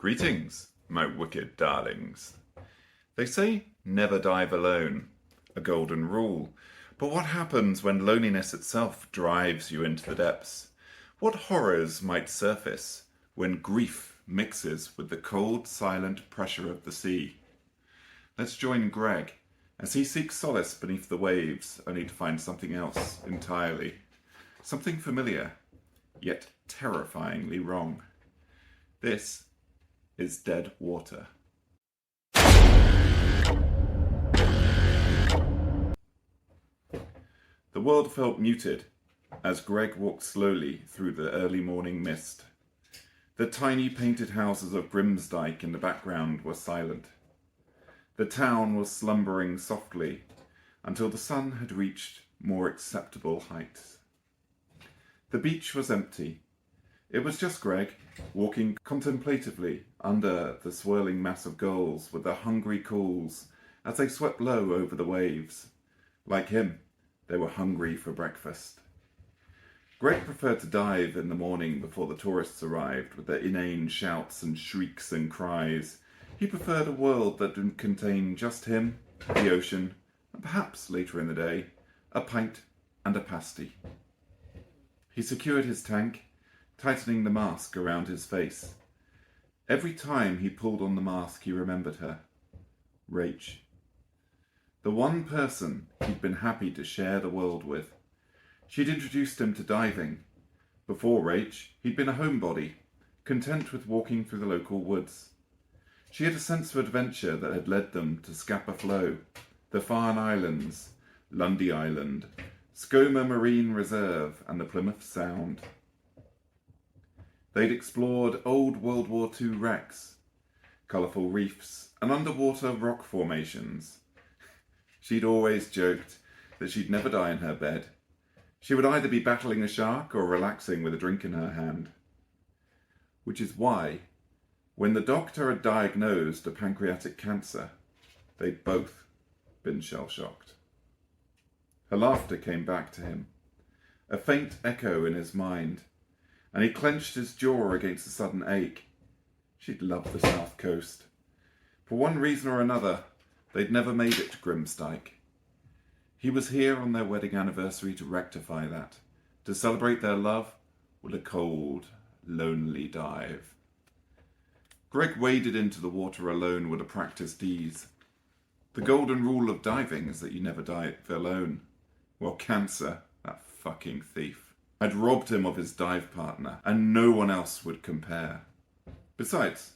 Greetings, my wicked darlings. They say never dive alone, a golden rule. But what happens when loneliness itself drives you into the depths? What horrors might surface when grief mixes with the cold, silent pressure of the sea? Let's join Greg as he seeks solace beneath the waves, only to find something else entirely. Something familiar, yet terrifyingly wrong. This is Dead Water. The world felt muted as Greg walked slowly through the early morning mist. The tiny painted houses of Grimsdyke in the background were silent. The town was slumbering softly until the sun had reached more acceptable heights. The beach was empty. It was just Greg, walking contemplatively under the swirling mass of gulls with their hungry calls as they swept low over the waves. Like him, they were hungry for breakfast. Greg preferred to dive in the morning before the tourists arrived with their inane shouts and shrieks and cries. He preferred a world that didn't contain just him, the ocean, and perhaps later in the day, a pint and a pasty. He secured his tank, tightening the mask around his face. Every time he pulled on the mask, he remembered her. Rach. The one person he'd been happy to share the world with. She'd introduced him to diving. Before Rach, he'd been a homebody, content with walking through the local woods. She had a sense of adventure that had led them to Scapa Flow, the Farne Islands, Lundy Island, Skoma Marine Reserve, and the Plymouth Sound. They'd explored old World War II wrecks, colourful reefs, and underwater rock formations. She'd always joked that she'd never die in her bed. She would either be battling a shark or relaxing with a drink in her hand. Which is why, when the doctor had diagnosed a pancreatic cancer, they'd both been shell-shocked. Her laughter came back to him, a faint echo in his mind, and he clenched his jaw against a sudden ache. She'd loved the South Coast. For one reason or another, they'd never made it to Grimsdyke. He was here on their wedding anniversary to rectify that, to celebrate their love with a cold, lonely dive. Greg waded into the water alone with a practiced ease. The golden rule of diving is that you never dive alone. Well, cancer, that fucking thief, had robbed him of his dive partner, and no one else would compare. Besides,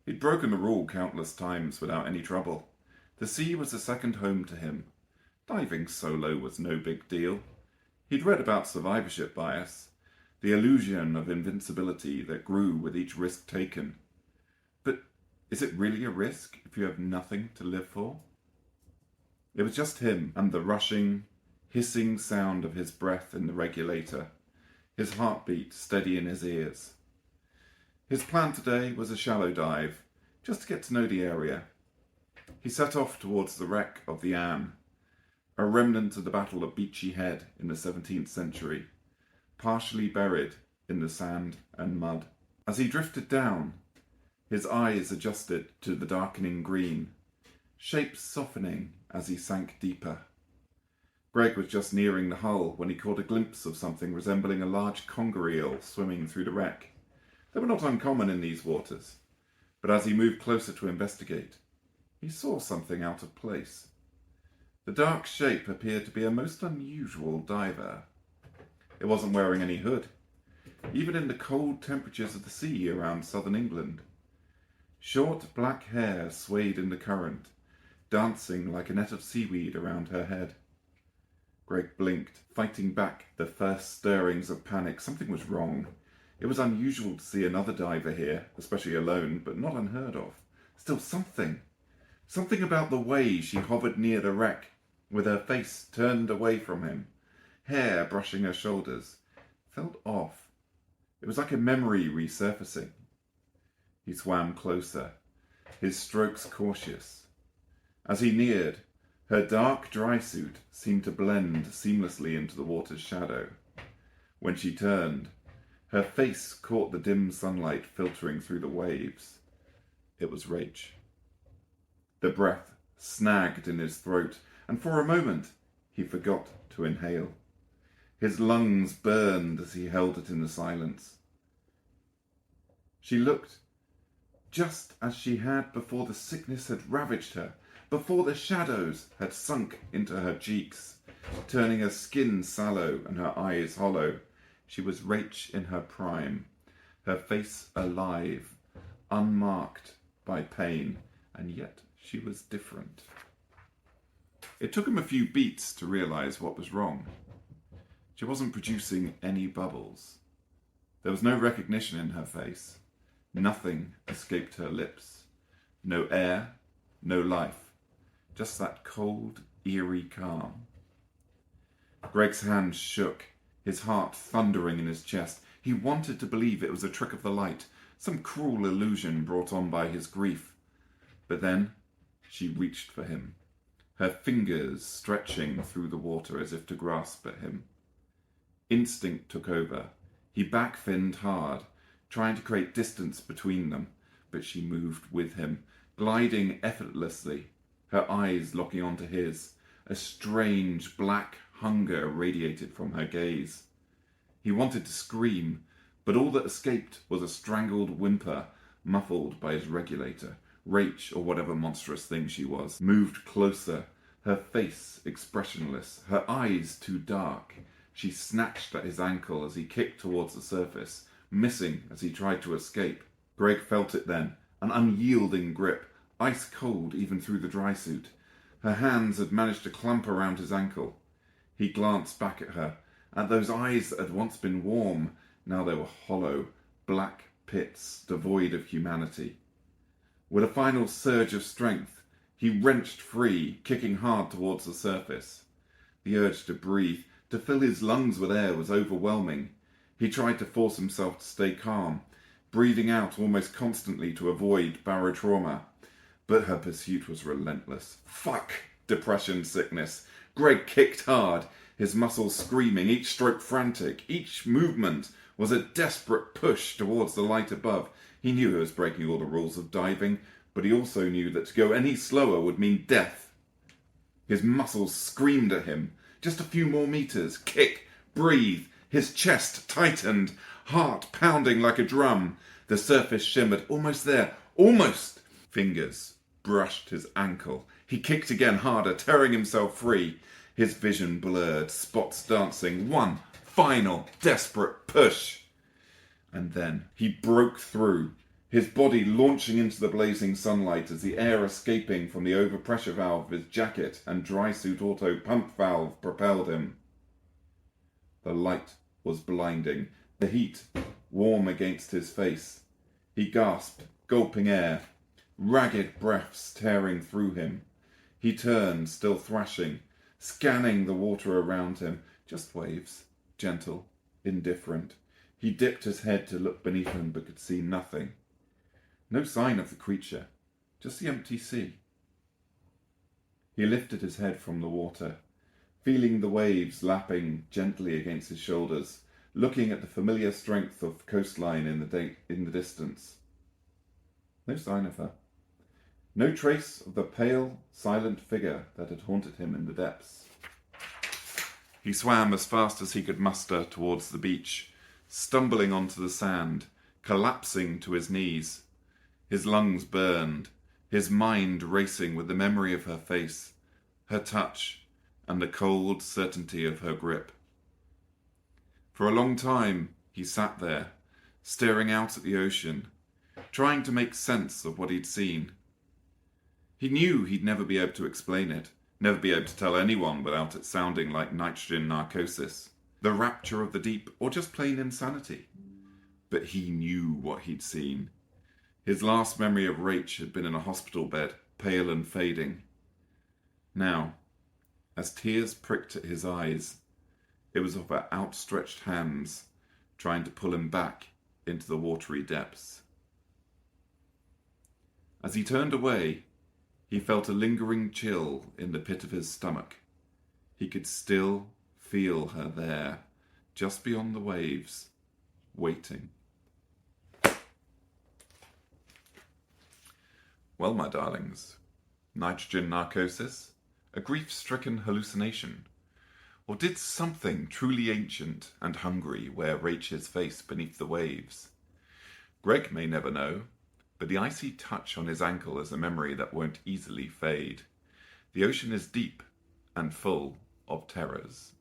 he'd broken the rule countless times without any trouble. The sea was a second home to him. Diving solo was no big deal. He'd read about survivorship bias, the illusion of invincibility that grew with each risk taken. But is it really a risk if you have nothing to live for? It was just him and the rushing, hissing sound of his breath in the regulator, his heartbeat steady in his ears. His plan today was a shallow dive, just to get to know the area. He set off towards the wreck of the Anne, a remnant of the Battle of Beachy Head in the 17th century, partially buried in the sand and mud. As he drifted down, his eyes adjusted to the darkening green, shapes softening as he sank deeper. Greg was just nearing the hull when he caught a glimpse of something resembling a large conger eel swimming through the wreck. They were not uncommon in these waters, but as he moved closer to investigate, he saw something out of place. The dark shape appeared to be a most unusual diver. It wasn't wearing any hood, even in the cold temperatures of the sea around southern England. Short black hair swayed in the current, dancing like a net of seaweed around her head. Greg blinked, fighting back the first stirrings of panic. Something was wrong. It was unusual to see another diver here, especially alone, but not unheard of. Still something. Something about the way she hovered near the wreck, with her face turned away from him, hair brushing her shoulders, felt off. It was like a memory resurfacing. He swam closer, his strokes cautious. As he neared, her dark dry suit seemed to blend seamlessly into the water's shadow. When she turned, her face caught the dim sunlight filtering through the waves. It was Rach. The breath snagged in his throat, and for a moment he forgot to inhale. His lungs burned as he held it in the silence. She looked just as she had before the sickness had ravaged her, before the shadows had sunk into her cheeks, turning her skin sallow and her eyes hollow. She was Rach in her prime, her face alive, unmarked by pain, and yet she was different. It took him a few beats to realise what was wrong. She wasn't producing any bubbles. There was no recognition in her face. Nothing escaped her lips. No air, no life. Just that cold, eerie calm. Greg's hands shook, his heart thundering in his chest. He wanted to believe it was a trick of the light, some cruel illusion brought on by his grief. But then she reached for him, her fingers stretching through the water as if to grasp at him. Instinct took over. He backfinned hard, trying to create distance between them, but she moved with him, gliding effortlessly, her eyes locking onto his. A strange black hunger radiated from her gaze. He wanted to scream, but all that escaped was a strangled whimper, muffled by his regulator. Rach, or whatever monstrous thing she was, moved closer, her face expressionless, her eyes too dark. She snatched at his ankle as he kicked towards the surface, missing as he tried to escape. Greg felt it then, an unyielding grip, ice cold even through the dry suit. Her hands had managed to clamp around his ankle. He glanced back at her, at those eyes that had once been warm. Now they were hollow, black pits devoid of humanity. With a final surge of strength, he wrenched free, kicking hard towards the surface. The urge to breathe, to fill his lungs with air, was overwhelming. He tried to force himself to stay calm, breathing out almost constantly to avoid barotrauma. But her pursuit was relentless. Fuck! Depression, sickness. Greg kicked hard, his muscles screaming, each stroke frantic. Each movement was a desperate push towards the light above. He knew he was breaking all the rules of diving, but he also knew that to go any slower would mean death. His muscles screamed at him. Just a few more meters. Kick. Breathe. His chest tightened, heart pounding like a drum. The surface shimmered. Almost there. Almost. Fingers brushed his ankle. He kicked again harder, tearing himself free. His vision blurred, spots dancing. One final desperate push. And then he broke through, his body launching into the blazing sunlight as the air escaping from the overpressure valve of his jacket and dry suit auto pump valve propelled him. The light was blinding, the heat warm against his face. He gasped, gulping air, ragged breaths tearing through him. He turned, still thrashing, scanning the water around him. Just waves, gentle, indifferent. He dipped his head to look beneath him, but could see nothing. No sign of the creature, just the empty sea. He lifted his head from the water, feeling the waves lapping gently against his shoulders, looking at the familiar strength of the coastline in the distance. No sign of her. No trace of the pale, silent figure that had haunted him in the depths. He swam as fast as he could muster towards the beach, stumbling onto the sand, collapsing to his knees. His lungs burned, his mind racing with the memory of her face, her touch, and the cold certainty of her grip. For a long time he sat there, staring out at the ocean, trying to make sense of what he'd seen. He knew he'd never be able to explain it, never be able to tell anyone without it sounding like nitrogen narcosis, the rapture of the deep, or just plain insanity. But he knew what he'd seen. His last memory of Rach had been in a hospital bed, pale and fading. Now, as tears pricked at his eyes, it was of her outstretched hands, trying to pull him back into the watery depths. As he turned away, he felt a lingering chill in the pit of his stomach. He could still feel her there, just beyond the waves, waiting. Well, my darlings, nitrogen narcosis? A grief-stricken hallucination? Or did something truly ancient and hungry wear Rachel's face beneath the waves? Greg may never know, but the icy touch on his ankle is a memory that won't easily fade. The ocean is deep and full of terrors.